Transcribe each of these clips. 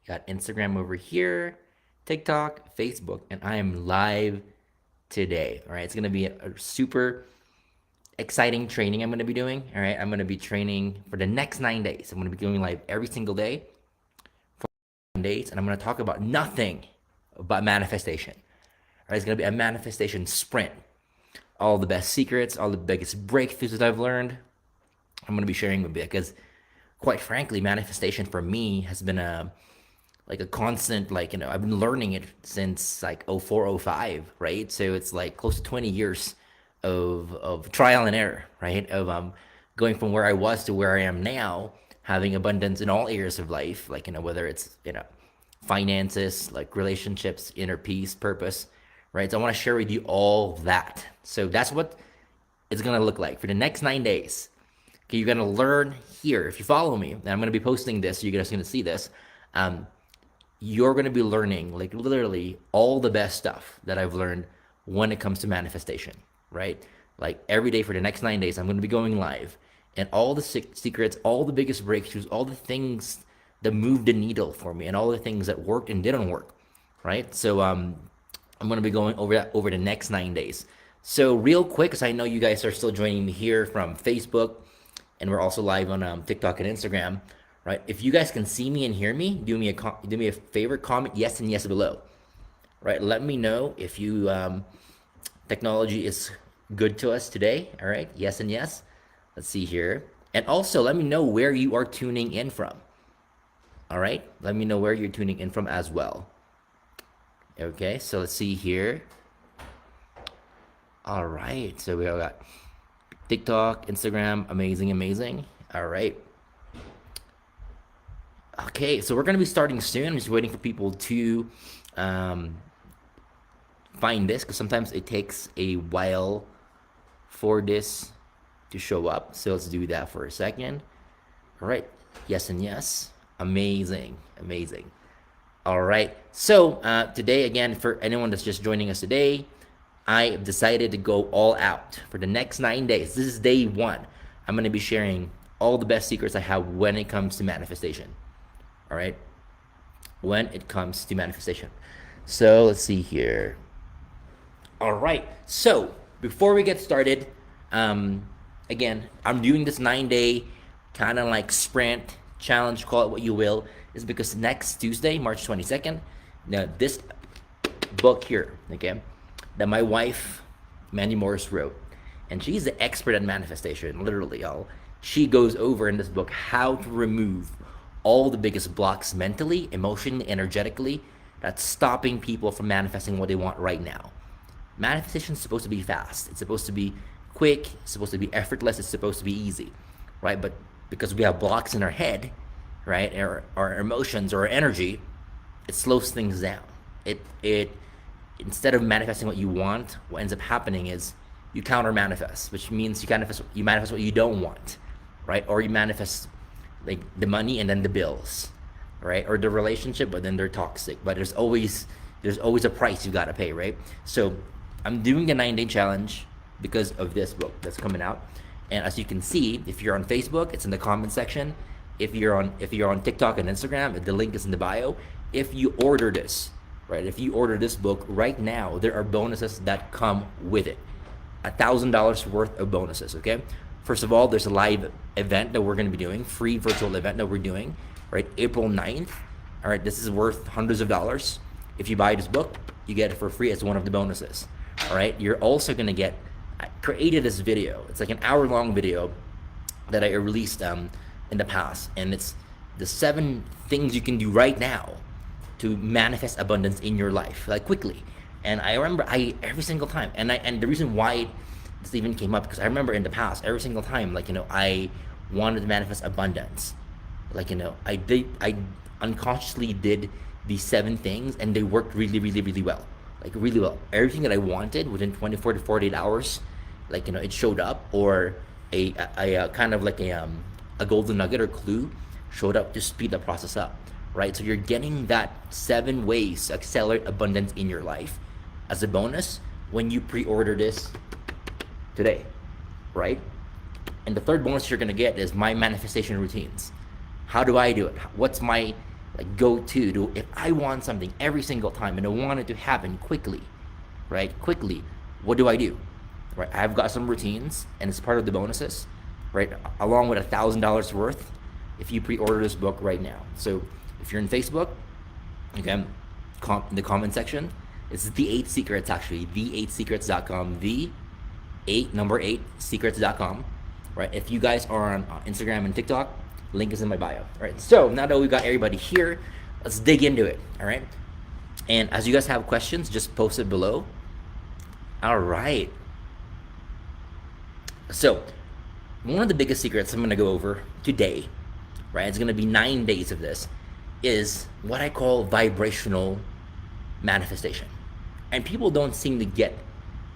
Got Instagram over here, TikTok, Facebook, and I am live today. All right, it's gonna be a super exciting training I'm gonna be doing. All right, I'm gonna be training for the next 9 days. I'm gonna be going live every single day for 9 days, and I'm gonna talk about nothing but manifestation. All right, it's gonna be a manifestation sprint. All the best secrets, all the biggest breakthroughs that I've learned, I'm gonna be sharing with you because, quite frankly, manifestation for me has been a constant, I've been learning it since like 04, 05, right? So it's like close to 20 years of trial and error, right? Of going from where I was to where I am now, having abundance in all areas of life, whether it's finances, like relationships, inner peace, purpose, right? So I want to share with you all that. So that's what it's gonna look like for the next 9 days. Okay, you're gonna learn here. If you follow me, and I'm gonna be posting this, so you're just gonna see this. Um, you're going to be learning like literally all the best stuff that I've learned when it comes to manifestation, right? Like every day for the next 9 days, I'm going to be going live, and all the secrets, all the biggest breakthroughs, all the things that moved the needle for me, and all the things that worked and didn't work, right? So I'm going to be going over that over the next 9 days. So real quick, because I know you guys are still joining me here from Facebook, and we're also live on TikTok and Instagram, right? If you guys can see me and hear me, do me a favor, comment yes and yes below, right? Let me know if you technology is good to us today. All right, yes and yes. Let's see here, and also let me know where you are tuning in from. All right, let me know where you're tuning in from as well. Okay, so let's see here. All right, so we all got TikTok, Instagram, amazing, amazing. All right. Okay, so we're gonna be starting soon. I'm just waiting for people to um, find this because sometimes it takes a while for this to show up. So let's do that for a second. All right, yes and yes. Amazing, amazing. All right, so today, again, for anyone that's just joining us today, I have decided to go all out for the next 9 days. This is day one. I'm gonna be sharing all the best secrets I have when it comes to manifestation. All right, when it comes to manifestation. So let's see here. All right, so before we get started, again, I'm doing this 9 day kind of like sprint challenge, call it what you will, is because next Tuesday, March 22nd, now this book here, okay, that my wife, Mandy Morris, wrote, and she's the expert at manifestation, literally, y'all. She goes over in this book how to remove all the biggest blocks mentally, emotionally, energetically, that's stopping people from manifesting what they want right now. Manifestation is supposed to be fast. It's supposed to be quick. It's supposed to be effortless. It's supposed to be easy, right? But because we have blocks in our head, right, our emotions or our energy, it slows things down. It instead of manifesting what you want, what ends up happening is you counter manifest, which means you manifest what you don't want, right? Or you manifest like the money and then the bills, right? Or the relationship, but then they're toxic. But there's always a price you gotta pay, right? So I'm doing the 9 day challenge because of this book that's coming out. And as you can see, if you're on Facebook, it's in the comment section. If you're on TikTok and Instagram, the link is in the bio. If you order this, right? If you order this book right now, there are bonuses that come with it. $1,000 worth of bonuses, okay? First of all, there's a live event that we're going to be doing, free virtual event that we're doing, right? April 9th. All right, this is worth hundreds of dollars. If you buy this book, you get it for free as one of the bonuses. All right, you're also going to get, I created this video. It's like an hour-long video that I released in the past, and it's the 7 things you can do right now to manifest abundance in your life, like quickly. And I remember every single time, and the reason why this even came up because I remember in the past every single time, I wanted to manifest abundance. I unconsciously did these 7 things, and they worked really, really, really well. Like really well. Everything that I wanted within 24 to 48 hours, it showed up, or a kind of like a golden nugget or clue showed up to speed the process up, right? So you're getting that 7 ways to accelerate abundance in your life as a bonus when you pre-order this today, right? And the third bonus you're gonna get is my manifestation routines. How do I do it? What's my like go-to if I want something every single time and I want it to happen quickly, right? Quickly, what do I do? Right, I've got some routines, and it's part of the bonuses, right? Along with $1,000 worth, if you pre-order this book right now. So if you're in Facebook, again, in the comment section, it's the 8 secrets actually, the8secrets.com, the 8 number 8 secrets.com, right? If you guys are on Instagram and TikTok, link is in my bio. All right. So now that we've got everybody here, let's dig into it. All right. And as you guys have questions, just post it below. All right. So one of the biggest secrets I'm going to go over today, right? It's going to be 9 days of this, is what I call vibrational manifestation. And people don't seem to get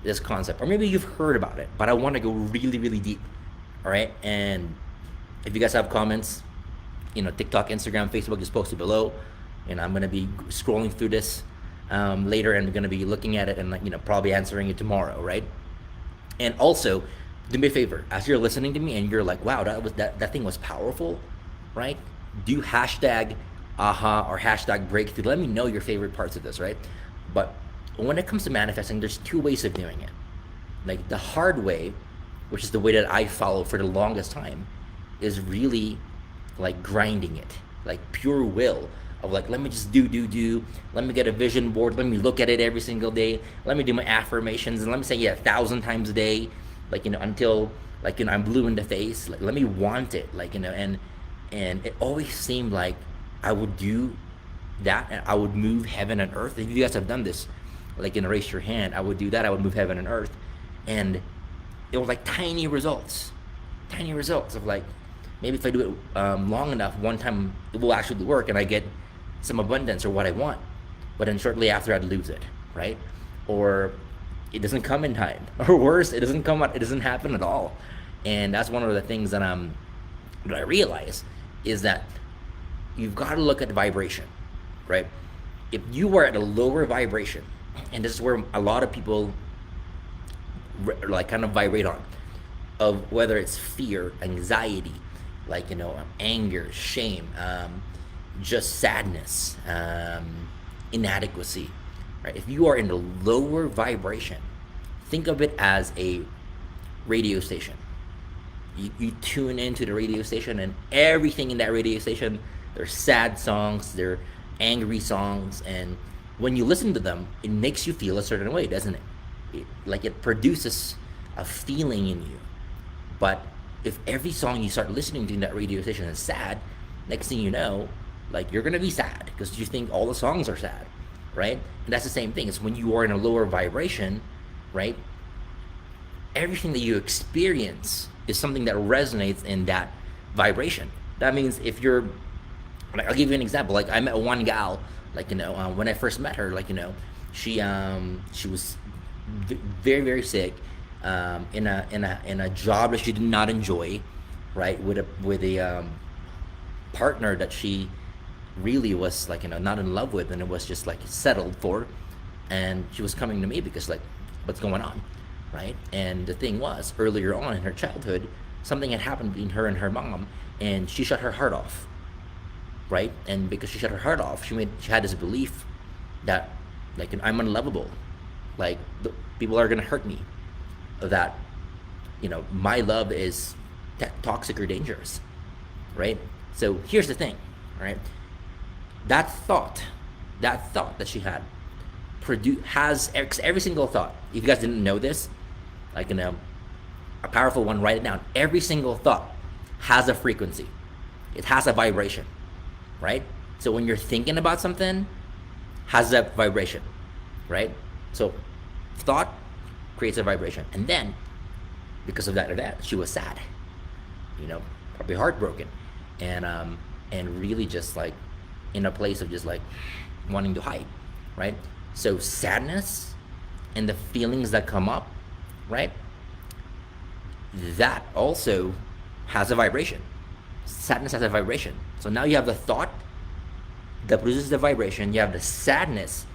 this concept, or maybe you've heard about it, but I want to go really, really deep. All right. And if you guys have comments, TikTok, Instagram, Facebook, just post it below. And I'm going to be scrolling through this later, and I'm going to be looking at it and probably answering it tomorrow, right? And also, do me a favor, as you're listening to me and you're like, wow, that thing was powerful, right? Do hashtag aha or hashtag breakthrough. Let me know your favorite parts of this, right? But when it comes to manifesting, there's 2 ways of doing it. Like the hard way, which is the way that I follow for the longest time, is really like grinding it, like pure will of like, let me just do, let me get a vision board, let me look at it every single day, let me do my affirmations, and let me say 1,000 times a day, until I'm blue in the face. Like, let me want it, and it always seemed like I would do that, and I would move heaven and earth. If you guys have done this, raise your hand. I would do that. I would move heaven and earth, and it was like tiny results of like, maybe if I do it long enough, one time it will actually work, and I get some abundance or what I want. But then shortly after, I'd lose it, right? Or it doesn't come in time, or worse, it doesn't happen at all. And that's one of the things that I realize is that you've got to look at vibration, right? If you are at a lower vibration, and this is where a lot of people kind of vibrate on, of whether it's fear, anxiety, anger, shame, just sadness, inadequacy, right? If you are in a lower vibration, think of it as a radio station. You tune into the radio station, and everything in that radio station, they're sad songs, they're angry songs, and when you listen to them, it makes you feel a certain way, doesn't it? It produces a feeling in you. But if every song you start listening to in that radio station is sad, next thing you know, you're gonna be sad because you think all the songs are sad, right? And that's the same thing. It's when you are in a lower vibration, right? Everything that you experience is something that resonates in that vibration. That means if you're, I'll give you an example. I met one gal, when I first met her, she was very, very sick, in a job that she did not enjoy, right? With a partner that she really was not in love with, and it was just settled for. And she was coming to me because what's going on, right? And the thing was, earlier on in her childhood, something had happened between her and her mom, and she shut her heart off, right? And because she shut her heart off, she had this belief that I'm unlovable, people are gonna hurt me, that my love is toxic or dangerous, right? So here's the thing, right? That thought that she had has every single thought. If you guys didn't know this, a powerful one, write it down. Every single thought has a frequency. It has a vibration, right? So when you're thinking about something, has that vibration, right? So thought creates a vibration, and then because of that, she was sad, probably heartbroken, and really just in a place of just wanting to hide, right? So sadness and the feelings that come up, right? That also has a vibration. Sadness has a vibration. So now you have the thought that produces the vibration, you have the sadness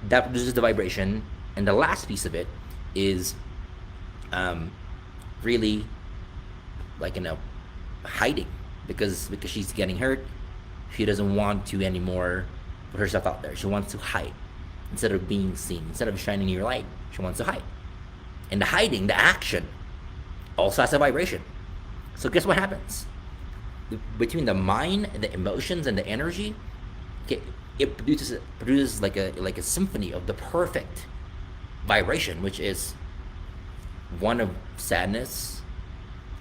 that produces the vibration, and the last piece of it is really hiding because she's getting hurt, She doesn't want to anymore put herself out there. She wants to hide instead of being seen. Instead of shining your light, she wants to hide. And the hiding, the action, also has a vibration. So guess what happens? Between the mind, the emotions, and the energy, okay, it produces like a symphony of the perfect vibration, which is one of sadness,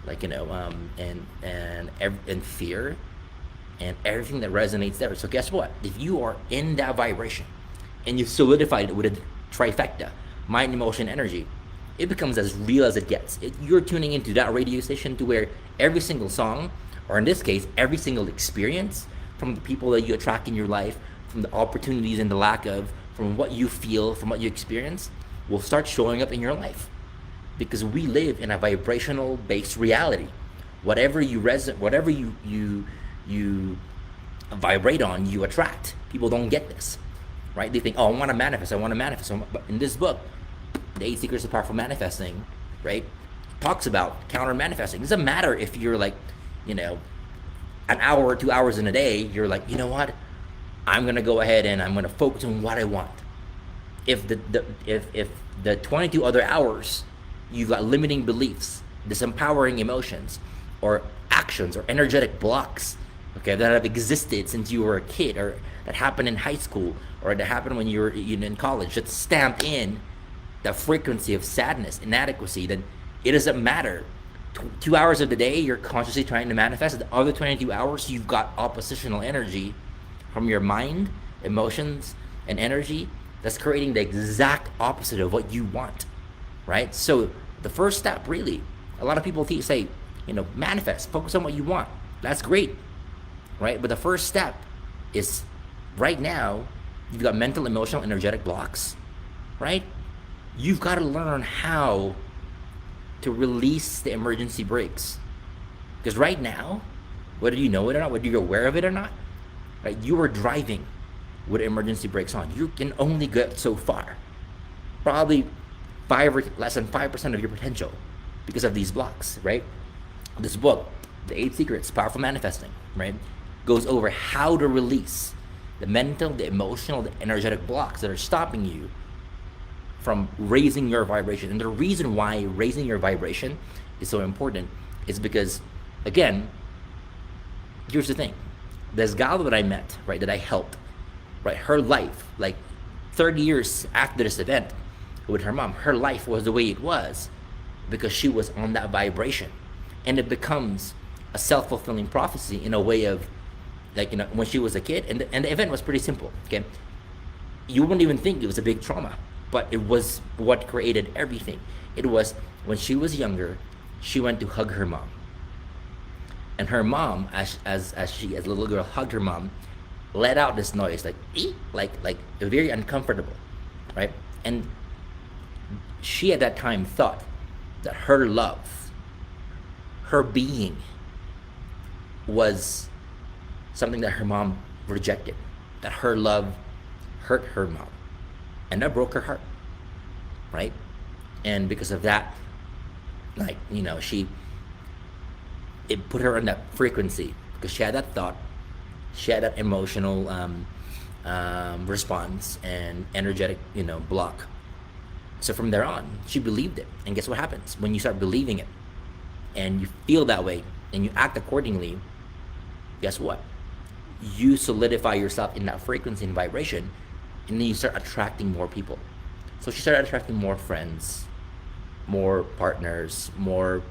like and fear, and everything that resonates there. So guess what? If you are in that vibration, and you solidify it with a trifecta, mind, emotion, energy, it becomes as real as it gets. You're tuning into that radio station to where every single song, or in this case, every single experience, from the people that you attract in your life, from the opportunities and the lack of, from what you feel, from what you experience, will start showing up in your life. Because we live in a vibrational based reality. Whatever you vibrate on, you attract. People don't get this, right? They think, oh, I want to manifest. But in this book, The 8 Secrets of Powerful Manifesting, right, talks about counter-manifesting. It doesn't matter if you're like, an hour or 2 hours in a day, you're like, you know what? I'm going to go ahead and I'm going to focus on what I want. If the 22 other hours you've got limiting beliefs, disempowering emotions, or actions or energetic blocks, okay, that have existed since you were a kid, or that happened in high school, or that happened when you were in college, that stamped in the frequency of sadness, inadequacy, then it doesn't matter. 2 hours of the day you're consciously trying to manifest. The other 22 hours you've got oppositional energy from your mind, emotions, and energy that's creating the exact opposite of what you want, right? So the first step, really, a lot of people say, manifest, focus on what you want. That's great, right? But the first step is, right now, you've got mental, emotional, energetic blocks, right? You've got to learn how to release the emergency brakes. Because right now, whether you know it or not, whether you're aware of it or not, right, you are driving with emergency brakes on. You can only get so far. Probably less than 5% of your potential because of these blocks, right? This book, The 8 Secrets, Powerful Manifesting, right, goes over how to release the mental, the emotional, the energetic blocks that are stopping you from raising your vibration. And the reason why raising your vibration is so important is because, again, here's the thing. This gal that I met, right, that I helped, right, her life, like 30 years after this event with her mom, her life was the way it was because she was on that vibration. And it becomes a self-fulfilling prophecy in a way of, like, when she was a kid, and the event was pretty simple, okay? You wouldn't even think it was a big trauma, but it was what created everything. It was when she was younger, she went to hug her mom. And her mom, as a little girl hugged her mom, let out this noise, like, ee, like very uncomfortable, right? And she at that time thought that her love, her being, was something that her mom rejected, that her love hurt her mom. And that broke her heart, right? And because of that, like, it put her on that frequency because she had that thought, she had that emotional response and energetic, block. So from there on, she believed it. And guess what happens? When you start believing it and you feel that way and you act accordingly, guess what? You solidify yourself in that frequency and vibration, and then you start attracting more people. So she started attracting more friends, more partners, more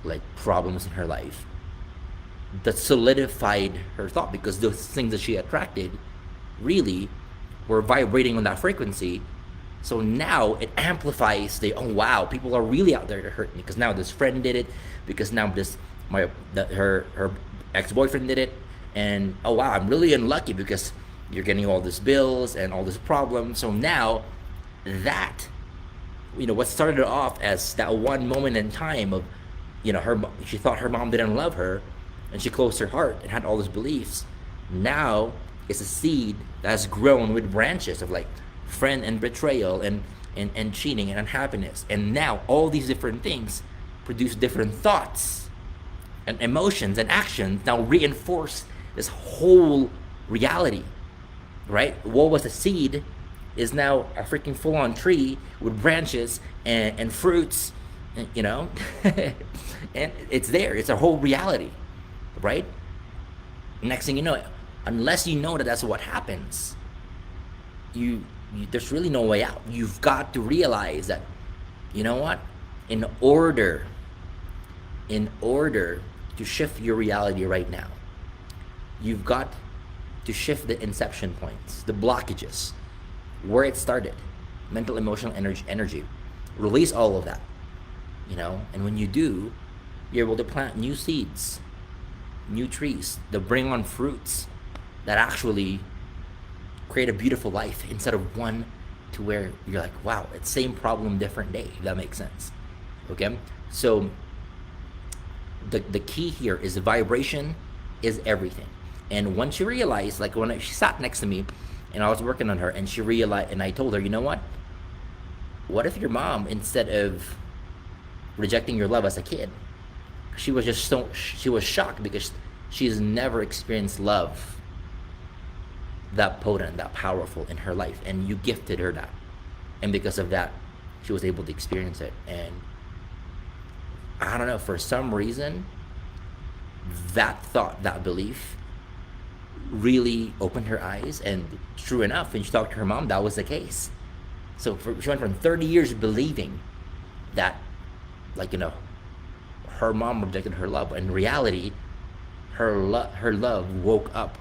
like problems in her life. That solidified her thought because those things that she attracted really were vibrating on that frequency. So now it amplifies the, oh wow, people are really out there to hurt me because now this friend did it, because now her ex-boyfriend did it, and oh wow, I'm really unlucky because you're getting all these bills and all this problems. So now that, what started off as that one moment in time of, she thought her mom didn't love her and she closed her heart and had all those beliefs. Now it's a seed that has grown with branches of like friend and betrayal and cheating and unhappiness. And now all these different things produce different thoughts and emotions and actions, now reinforce this whole reality, right? What was a seed is now a freaking full-on tree with branches and fruits, you know, and it's there. It's a whole reality, right? Next thing you know, unless you know that that's what happens, there's really no way out. You've got to realize that, you know what, in order to shift your reality right now, you've got to shift the inception points, the blockages, where it started, mental, emotional, energy. Release all of that, you know, and when you do, you're able to plant new seeds, new trees that bring on fruits that actually create a beautiful life, instead of one to where you're like, wow, it's same problem, different day, if that makes sense. Okay? So the key here is the vibration is everything. And once you realize, like when she sat next to me and I was working on her, and she realized, and I told her, you know what if your mom, instead of rejecting your love as a kid, she was shocked because she's never experienced love that potent, that powerful in her life, and you gifted her that, and because of that, she was able to experience it. And I don't know, for some reason, that thought, that belief, really opened her eyes. And true enough, when she talked to her mom, that was the case. So she went from 30 years believing that, like, you know, her mom rejected her love. In reality, her love woke up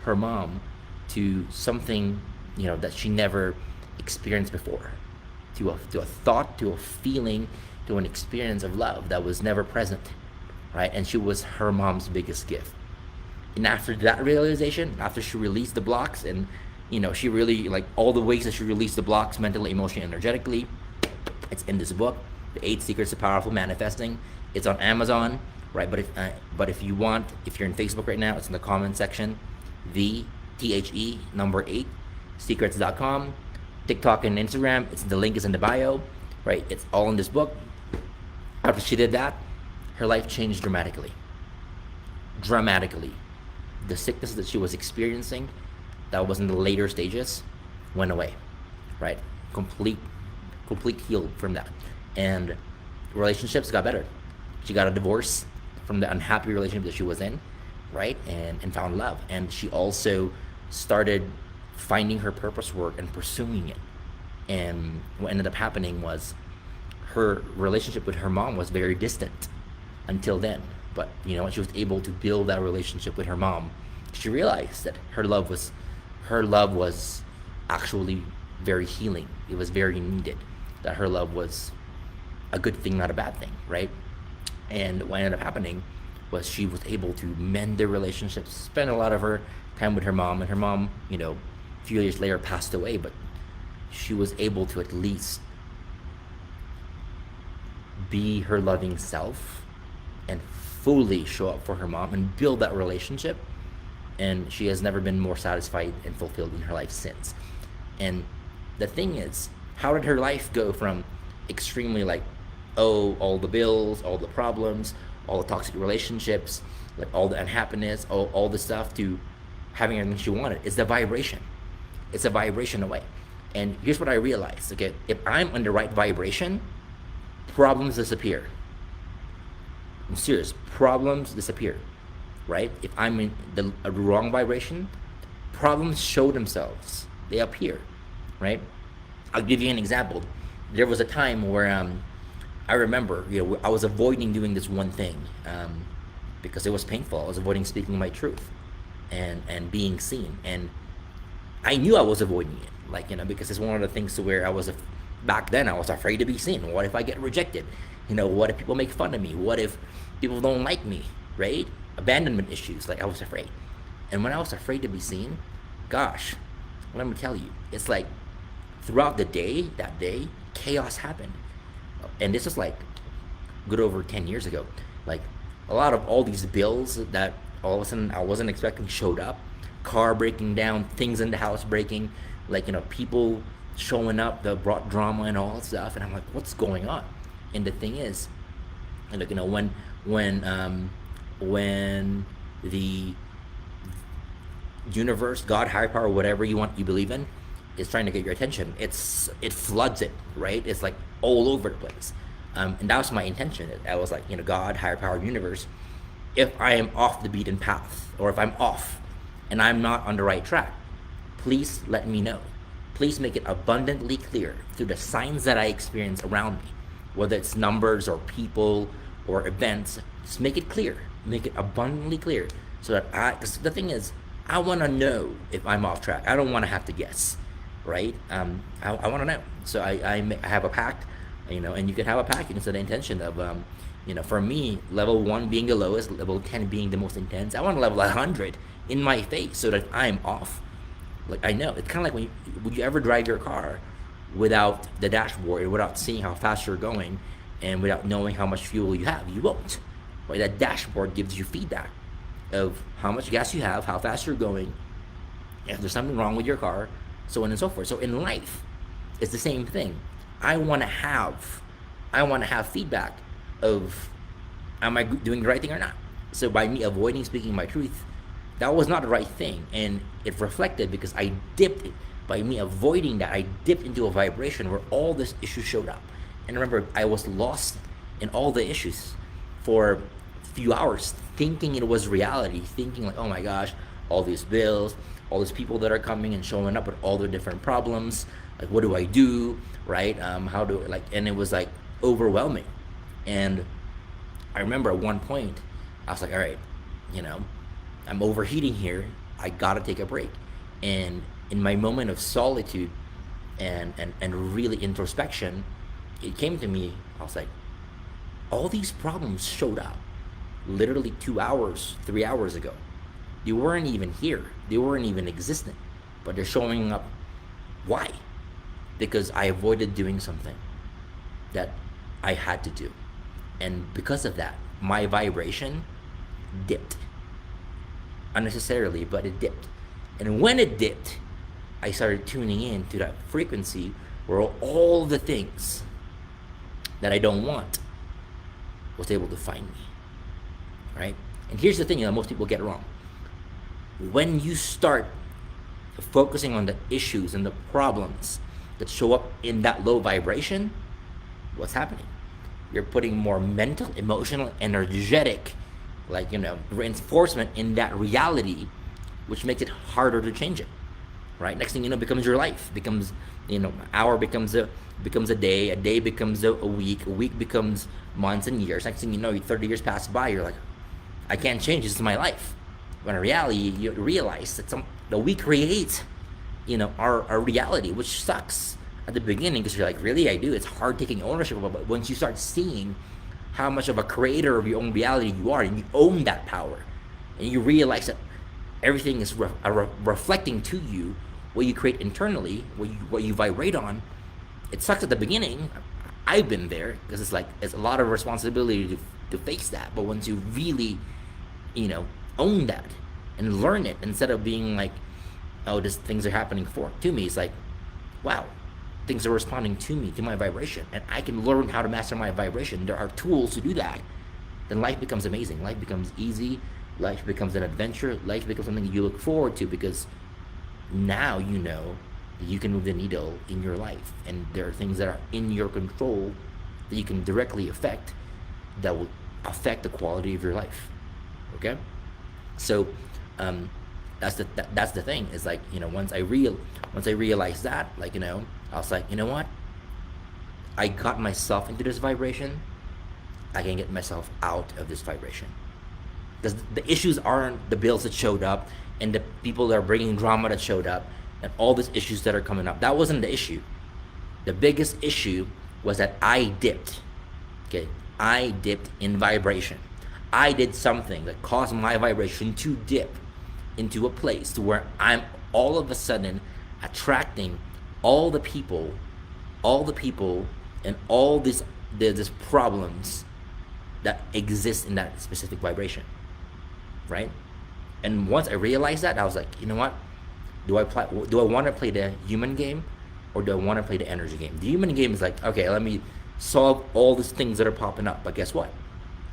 her mom to something, you know, that she never experienced before, to a thought, to a feeling, to an experience of love that was never present, right? And she was her mom's biggest gift. And after that realization, after she released the blocks, and, you know, she really, like, all the ways that she released the blocks mentally, emotionally, energetically, it's in this book, The 8 Secrets to Powerful Manifesting. It's on Amazon, right? But if you want, if you're in Facebook right now, it's in the comment section. number 8 secrets.com. TikTok and Instagram, the link is in the bio, right? It's all in this book. After she did that, her life changed dramatically. The sickness that she was experiencing, that was in the later stages, went away, right? Complete healed from that. And relationships got better. She got a divorce from the unhappy relationship that she was in, right? And found love. And she also started finding her purpose work and pursuing it. And what ended up happening was her relationship with her mom was very distant until then. But, you know, she was able to build that relationship with her mom. She realized that her love was actually very healing. It was very needed. That her love was a good thing, not a bad thing, right? And what ended up happening was she was able to mend their relationships, spend a lot of her time with her mom, and her mom, you know, a few years later passed away, but she was able to at least be her loving self and fully show up for her mom and build that relationship. And she has never been more satisfied and fulfilled in her life since. And the thing is, how did her life go from extremely, like, oh, all the bills, all the problems, all the toxic relationships, like all the unhappiness, all the stuff, to having everything she wanted? It's the vibration. It's a vibration away. And here's what I realized, okay? If I'm on the right vibration, problems disappear. I'm serious. Problems disappear, right? If I'm in the wrong vibration, problems show themselves. They appear, right? I'll give you an example. There was a time where I remember, you know, I was avoiding doing this one thing because it was painful. I was avoiding speaking my truth and being seen. And I knew I was avoiding it, like, you know, because it's one of the things to where back then I was afraid to be seen. What if I get rejected? You know, what if people make fun of me? What if people don't like me, right? Abandonment issues, like, I was afraid. And when I was afraid to be seen, gosh, let me tell you, it's like throughout the day, that day, chaos happened. And this was like good over 10 years ago. Like, a lot of all these bills that all of a sudden I wasn't expecting showed up. Car breaking down, things in the house breaking, like, you know, people showing up that brought drama and all that stuff. And I'm like, what's going on? And the thing is, like, you know, when universe, God, higher power, whatever you believe in, is trying to get your attention. It floods it, right? It's like all over the place. And that was my intention. I was like, God, higher power, universe, if I am off the beaten path, or if I'm off and I'm not on the right track, please let me know. Please make it abundantly clear through the signs that I experience around me, whether it's numbers or people or events. Just make it clear. Make it abundantly clear, so that because the thing is, I want to know if I'm off track. I don't want to have to guess, right? I want to know. So I have a pact, and you can have a pact. You can set the intention of, for me, level 1 being the lowest, level 10 being the most intense. I want to level 100 in my face, so that I'm off. Like, I know. It's kind of like would you ever drive your car without the dashboard, without seeing how fast you're going, and without knowing how much fuel you have? You won't. Right? That dashboard gives you feedback of how much gas you have, how fast you're going, if there's something wrong with your car, so on and so forth. So in life, it's the same thing. I want to have feedback of, am I doing the right thing or not? So by me avoiding speaking my truth, that was not the right thing, and it reflected because I dipped it. By me avoiding that, I dipped into a vibration where all this issue showed up. And remember, I was lost in all the issues for a few hours, thinking it was reality, thinking like, oh my gosh, all these bills, all these people that are coming and showing up with all their different problems. Like, what do I do, right? How do and it was like overwhelming. And I remember at one point, I was like, all right, I'm overheating here. I gotta take a break. And in my moment of solitude and really introspection, it came to me. I was like, all these problems showed up literally 2 hours, 3 hours ago. They weren't even here. They weren't even existent, but they're showing up. Why? Because I avoided doing something that I had to do. And because of that, my vibration dipped. Unnecessarily, but it dipped. And when it dipped, I started tuning in to that frequency where all the things that I don't want was able to find me, right? And here's the thing that most people get wrong. When you start focusing on the issues and the problems that show up in that low vibration, what's happening? You're putting more mental, emotional, energetic, reinforcement in that reality, which makes it harder to change it, right? Next thing you know, becomes your life. Becomes, hour becomes a day becomes a week becomes months and years. Next thing you know, 30 years pass by, you're like, I can't change, this is my life. When in reality, you realize that we create, our reality, which sucks at the beginning, because you're like, really, I do. It's hard taking ownership of it, but once you start seeing how much of a creator of your own reality you are, and you own that power, and you realize that everything is reflecting to you what you create internally, what you vibrate on. It sucks at the beginning. I've been there, because it's a lot of responsibility to face that. But once you really, own that and learn it, instead of being like, oh, things are happening to me, it's like, wow, things are responding to me, to my vibration, and I can learn how to master my vibration. There are tools to do that. Then life becomes amazing. Life becomes easy. Life becomes an adventure. Life becomes something you look forward to, because now you know that you can move the needle in your life, and there are things that are in your control that you can directly affect, that will affect the quality of your life. Okay, so that's the thing. Is like, once I realized that, I was like, you know what? I got myself into this vibration. I can get myself out of this vibration. Because the issues aren't the bills that showed up, and the people that are bringing drama that showed up, and all these issues that are coming up. That wasn't the issue. The biggest issue was that I dipped. Okay, I dipped in vibration. I did something that caused my vibration to dip into a place to where I'm all of a sudden attracting all the people and all these problems that exist in that specific vibration, right? And once I realized that, I was like, you know what? Do I want to play the human game, or do I want to play the energy game? The human game is like, okay, let me solve all these things that are popping up, but guess what?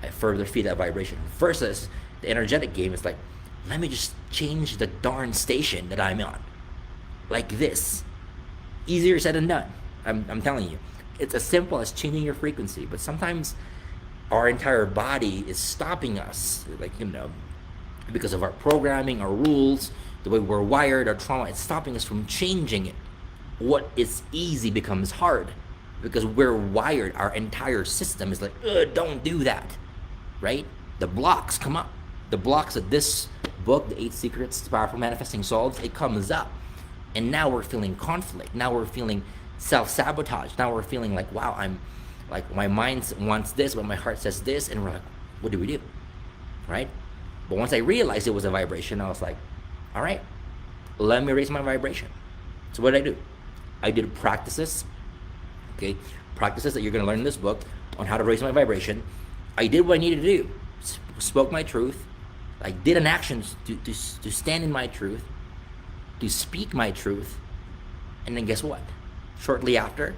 I further feed that vibration. Versus the energetic game is like, let me just change the darn station that I'm on. Like this. Easier said than done. I'm telling you. It's as simple as changing your frequency, but sometimes our entire body is stopping us, like, because of our programming, our rules, the way we're wired, our trauma. It's stopping us from changing it. What is easy becomes hard because we're wired. Our entire system is like, don't do that, right? The blocks come up. The blocks that this book, The 8 Secrets to Powerful Manifesting, solves, it comes up. And now we're feeling conflict. Now we're feeling self-sabotage. Now we're feeling like, wow, I'm like, my mind wants this, but my heart says this. And we're like, what do we do? Right? But once I realized it was a vibration, I was like, all right, let me raise my vibration. So what did I do? I did practices, okay? Practices that you're going to learn in this book on how to raise my vibration. I did what I needed to do. Spoke my truth. I did an action to stand in my truth, to speak my truth. And then guess what? Shortly after,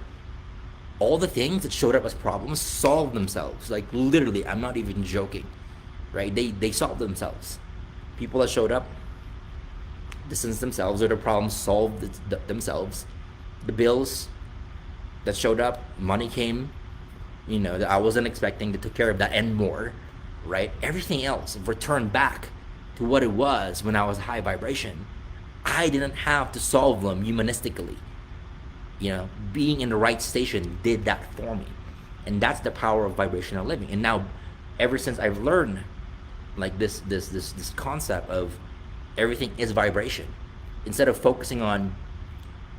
all the things that showed up as problems solved themselves. Like literally, I'm not even joking, right? They solved themselves. People that showed up distanced themselves, or the problems solved themselves. The bills that showed up, money came, that I wasn't expecting, that took care of that and more, right? Everything else returned back to what it was when I was high vibration. I didn't have to solve them humanistically. Being in the right station did that for me. And that's the power of vibrational living. And now, ever since I've learned like this concept of everything is vibration, instead of focusing on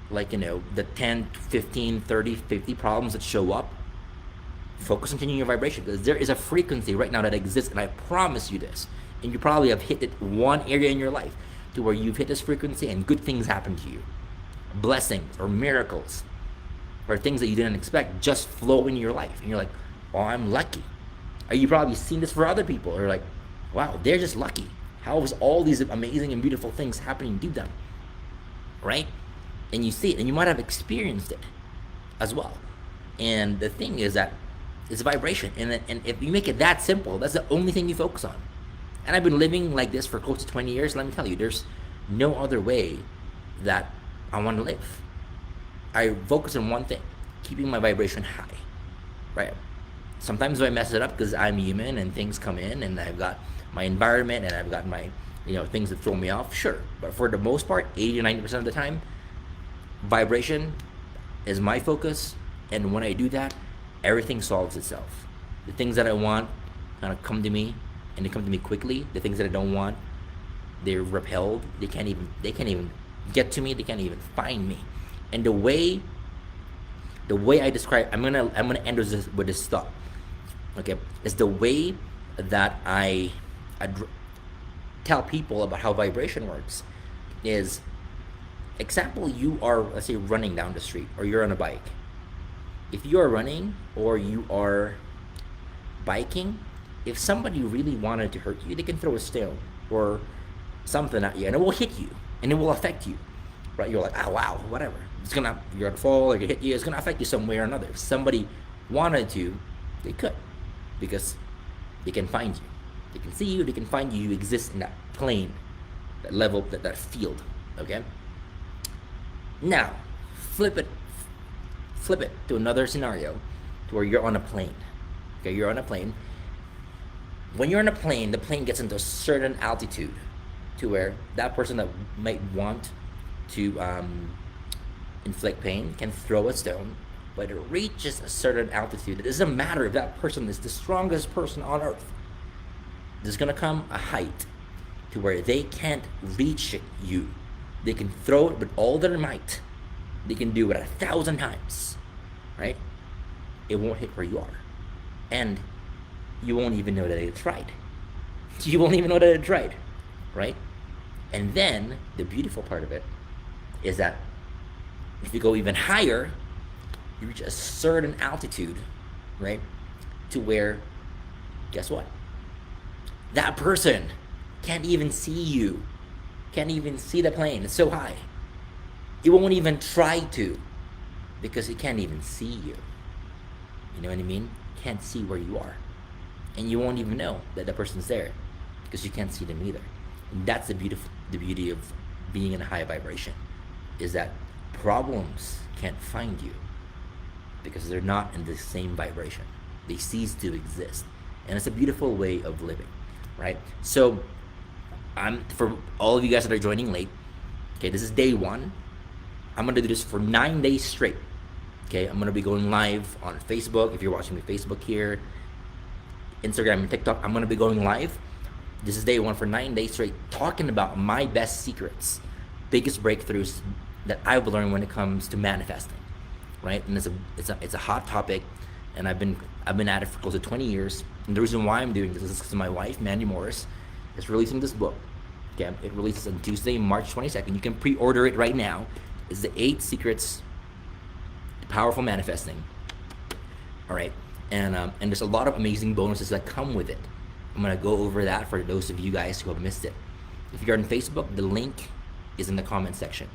the 10, 15, 30, 50 problems that show up, focus on changing your vibration, because there is a frequency right now that exists, and I promise you this, and you probably have hit it one area in your life to where you've hit this frequency and good things happen to you. Blessings or miracles or things that you didn't expect just flow into your life, and you're like, oh, I'm lucky. Or you probably seen this for other people, or like, wow, they're just lucky. How is all these amazing and beautiful things happening to them, right? And you see it, and you might have experienced it as well. And the thing is that it's vibration, and if you make it that simple, that's the only thing you focus on. And I've been living like this for close to 20 years. Let me tell you, there's no other way that I want to live. I focus on one thing, keeping my vibration high, right? Sometimes I mess it up because I'm human and things come in, and I've got my environment and I've got my, things that throw me off, sure. But for the most part, 80 to 90% of the time, vibration is my focus. And when I do that, everything solves itself. The things that I want kind of come to me, and they come to me quickly. The things that I don't want, they're repelled. They can't even get to me. They can't even find me. And the way I describe, I'm gonna end with this thought. Okay, is the way that I tell people about how vibration works is, example, you are, let's say, running down the street, or you're on a bike. If you are running or you are biking, if somebody really wanted to hurt you, they can throw a stone or something at you, and it will hit you, and it will affect you, right? You're like, oh wow, whatever. You're gonna fall, or you hit you. It's gonna affect you some way or another. If somebody wanted to, they could, because they can find you, they can see you, they can find you. You exist in that plane, that level, that field. Okay. Now, flip it to another scenario, to where you're on a plane. Okay, you're on a plane. When you're on a plane, the plane gets into a certain altitude, to where that person that might want to inflict pain can throw a stone, but it reaches a certain altitude. It doesn't matter if that person is the strongest person on earth. There's gonna come a height to where they can't reach you. They can throw it with all their might. They can do it 1,000 times, right? It won't hit where you are. And you won't even know that it tried. You won't even know that it tried, right? And then the beautiful part of it is that if you go even higher, you reach a certain altitude, right? To where, guess what? That person can't even see you, can't even see the plane. It's so high. It won't even try to, because it can't even see you. You know what I mean? Can't see where you are. And you won't even know that the person's there, because you can't see them either. That's the beauty of being in a high vibration, is that problems can't find you because they're not in the same vibration. They cease to exist. And it's a beautiful way of living, right? So I'm for all of you guys that are joining late, okay, this is day one. I'm gonna do this for 9 days straight. Okay, I'm gonna be going live on Facebook. If you're watching me Facebook here, Instagram and TikTok, I'm gonna be going live. This is day one for 9 days straight, talking about my best secrets, biggest breakthroughs that I've learned when it comes to manifesting, right? And it's a hot topic, and I've been at it for close to 20 years. And the reason why I'm doing this is because my wife, Mandy Morris, is releasing this book. Okay, it releases on Tuesday, March 22nd. You can pre-order it right now. It's the 8 Secrets to Powerful Manifesting. All right, and there's a lot of amazing bonuses that come with it. I'm gonna go over that for those of you guys who have missed it. If you're on Facebook, the link is in the comment section.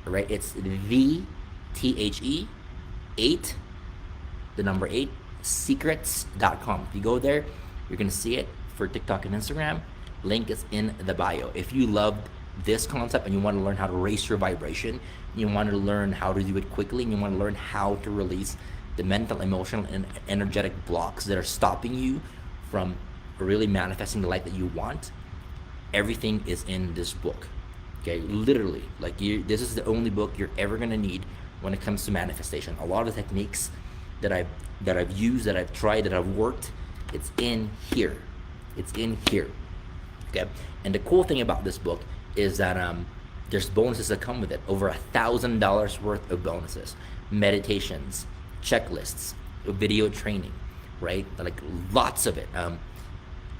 All right, it's VTHE8, the number 8, secrets.com. If you go there, you're gonna see it for TikTok and Instagram. Link is in the bio. If you love this concept and you want to learn how to raise your vibration, you want to learn how to do it quickly, and you want to learn how to release the mental, emotional, and energetic blocks that are stopping you from really manifesting the life that you want, everything is in this book. Okay, literally, like this is the only book you're ever gonna need when it comes to manifestation. A lot of the techniques that I've used, that I've tried, that I've worked, it's in here. It's in here. Okay, and the cool thing about this book is that there's bonuses that come with it. Over $1,000 worth of bonuses, meditations, checklists, video training, right? Like lots of it.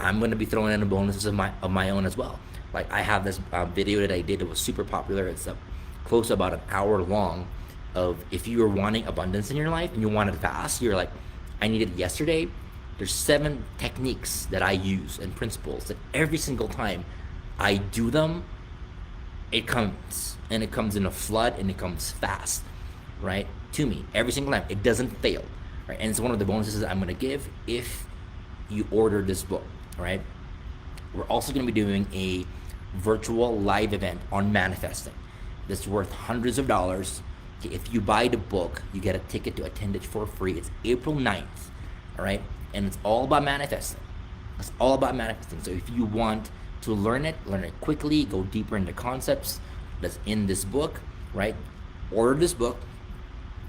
I'm going to be throwing in the bonuses of my own as well. Like I have this video that I did that was super popular. It's close to about an hour long, of if you are wanting abundance in your life and you want it fast, you're like, I need it yesterday. There's 7 techniques that I use and principles that every single time I do them, it comes, and it comes in a flood, and it comes fast, right? To me, every single time. It doesn't fail, right? And it's one of the bonuses that I'm going to give if you order this book, right? We're also going to be doing a virtual live event on manifesting that's worth hundreds of dollars. If you buy the book, you get a ticket to attend it for free. It's April 9th, all right? And it's all about manifesting. It's all about manifesting. So if you want to learn it quickly, go deeper into concepts that's in this book, right? Order this book.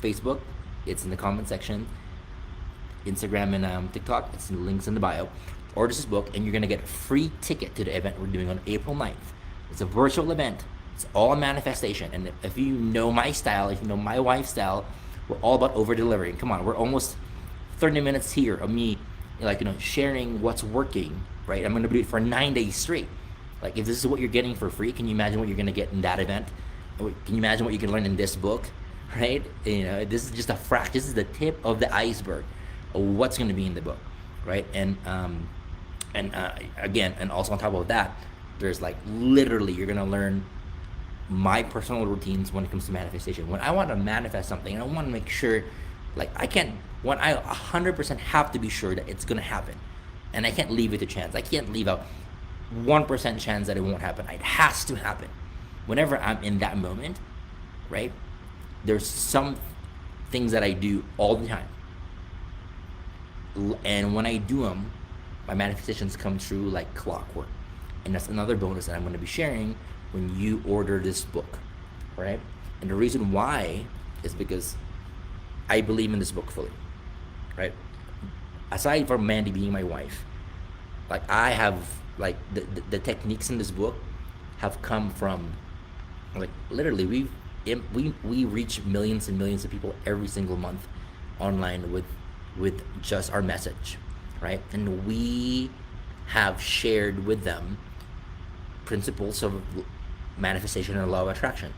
Facebook, it's in the comment section. Instagram and TikTok, it's in the links in the bio. Order this book, and you're gonna get a free ticket to the event we're doing on April 9th. It's a virtual event. It's all manifestation. And if you know my style, if you know my wife's style, we're all about over delivering. Come on, we're almost 30 minutes here of me, like, sharing what's working, right? I'm gonna do it for 9 days straight. Like, if this is what you're getting for free, can you imagine what you're gonna get in that event? Can you imagine what you can learn in this book, right? This is just a fraction. This is the tip of the iceberg of what's gonna be in the book, right? And again, and also on top of that, there's like literally you're gonna learn my personal routines when it comes to manifestation. When I want to manifest something, and I want to make sure, like I 100% have to be sure that it's gonna happen, and I can't leave it to chance. I can't leave out 1% chance that it won't happen. It has to happen. Whenever I'm in that moment, right? There's some things that I do all the time, and when I do them, my manifestations come true like clockwork. And that's another bonus that I'm going to be sharing when you order this book, right? And the reason why is because I believe in this book fully, right? Aside from Mandy being my wife, like I have, like the techniques in this book have come from, like literally we reach millions and millions of people every single month online with just our message, right? And we have shared with them principles of manifestation and law of attraction,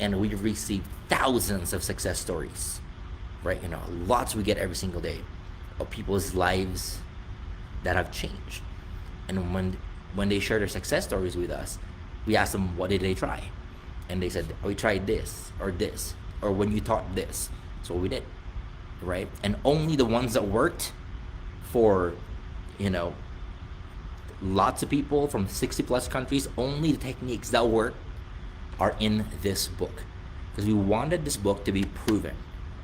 and we receive thousands of success stories, right? Lots we get every single day of people's lives that have changed. And when they share their success stories with us, we ask them, what did they try? And they said, we tried this, or when you taught this. So we did, right? And only the ones that worked for, lots of people from 60 plus countries. Only the techniques that work are in this book, because we wanted this book to be proven.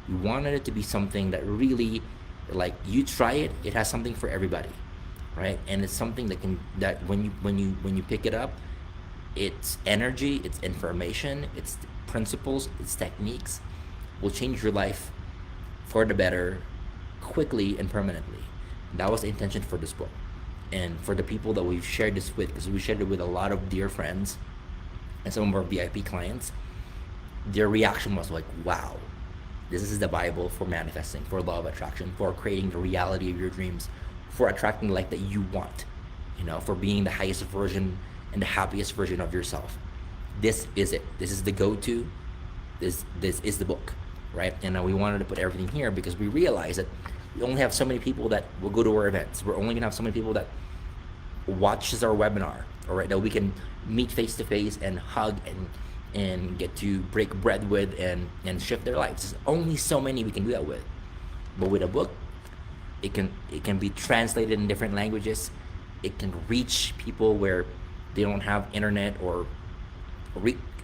We wanted it to be something that really, like, you try it, it has something for everybody, right? And it's something that when you pick it up, it's energy, it's information, it's principles, it's techniques, will change your life for the better, quickly and permanently. That was the intention for this book, and for the people that we've shared this with, because we shared it with a lot of dear friends and some of our VIP clients. Their reaction was like, wow, this is the Bible for manifesting, for law of attraction, for creating the reality of your dreams, for attracting the life that you want, for being the highest version and the happiest version of yourself. This is it. This is the go-to. This is the book, right? And we wanted to put everything here because we realized that we only have so many people that will go to our events. We're only gonna have so many people that watches our webinar, all right, that we can meet face to face and hug and get to break bread with and shift their lives. There's only so many we can do that with. But with a book, it can be translated in different languages. It can reach people where they don't have internet, or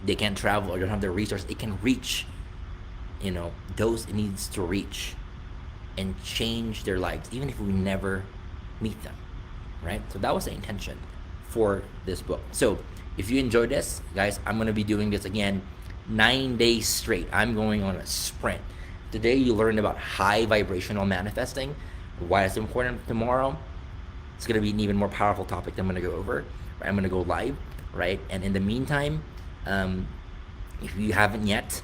they can't travel, or don't have the resource. It can reach, those it needs to reach, and change their lives, even if we never meet them, right? So that was the intention for this book. So if you enjoyed this, guys, I'm going to be doing this again 9 days straight. I'm going on a sprint. Today you learned about high vibrational manifesting, why it's important. Tomorrow it's going to be an even more powerful topic that I'm going to go over. I'm going to go live, right? And in the meantime, if you haven't yet,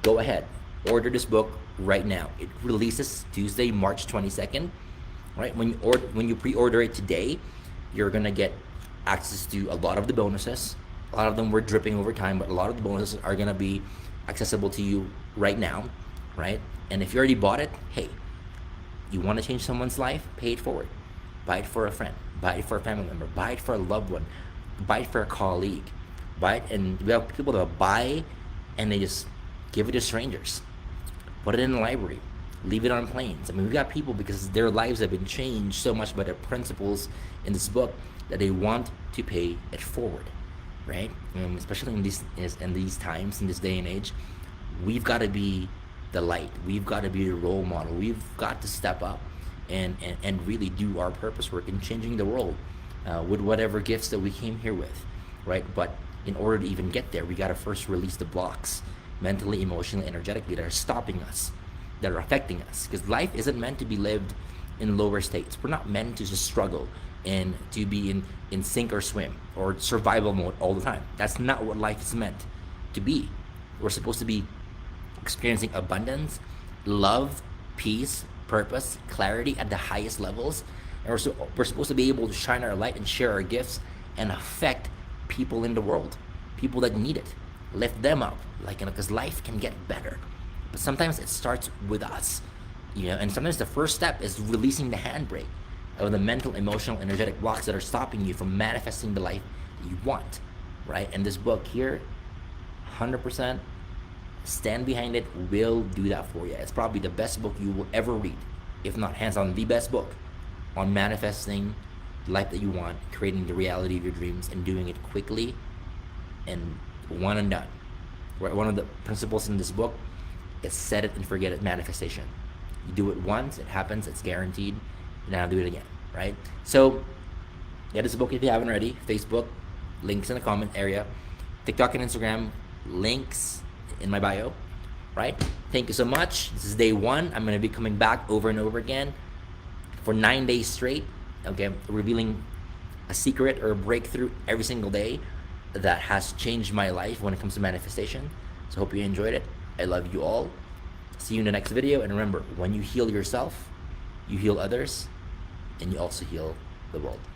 go ahead, order this book right now. It releases Tuesday, March 22nd, right? When you pre-order it today, you're going to get access to a lot of the bonuses. A lot of them were dripping over time, but a lot of the bonuses are going to be accessible to you right now, right? And if you already bought it, hey, you want to change someone's life, pay it forward. Buy it for a friend, buy it for a family member, buy it for a loved one, buy it for a colleague, buy it. And we have people that buy and they just give it to strangers, put it in the library, leave it on planes. I mean, we got people, because their lives have been changed so much by the principles in this book, that they want to pay it forward, right? Especially in these times, in this day and age, we've got to be the light. We've got to be a role model. We've got to step up and really do our purpose work in changing the world with whatever gifts that we came here with, right? But in order to even get there, we got to first release the blocks, mentally, emotionally, energetically, that are stopping us, that are affecting us. Because life isn't meant to be lived in lower states. We're not meant to just struggle and to be in sink or swim or survival mode all the time. That's not what life is meant to be. We're supposed to be experiencing abundance, love, peace, purpose, clarity at the highest levels. And we're supposed to be able to shine our light and share our gifts and affect people in the world, people that need it. Lift them up, because life can get better. But sometimes it starts with us, and sometimes the first step is releasing the handbrake of the mental, emotional, energetic blocks that are stopping you from manifesting the life that you want, right? And this book here, 100%, stand behind it, will do that for you. It's probably the best book you will ever read, if not hands on the best book on manifesting the life that you want, creating the reality of your dreams, and doing it quickly and one and done. Right? One of the principles in this book is set it and forget it manifestation. You do it once, it happens, it's guaranteed. Now do it again, right? So get this book if you haven't already. Facebook, links in the comment area. TikTok and Instagram, links in my bio, right? Thank you so much. This is day 1. I'm going to be coming back over and over again for 9 days straight, okay? Revealing a secret or a breakthrough every single day that has changed my life when it comes to manifestation. So hope you enjoyed it. I love you all. See you in the next video. And remember, when you heal yourself, you heal others, and you also heal the world.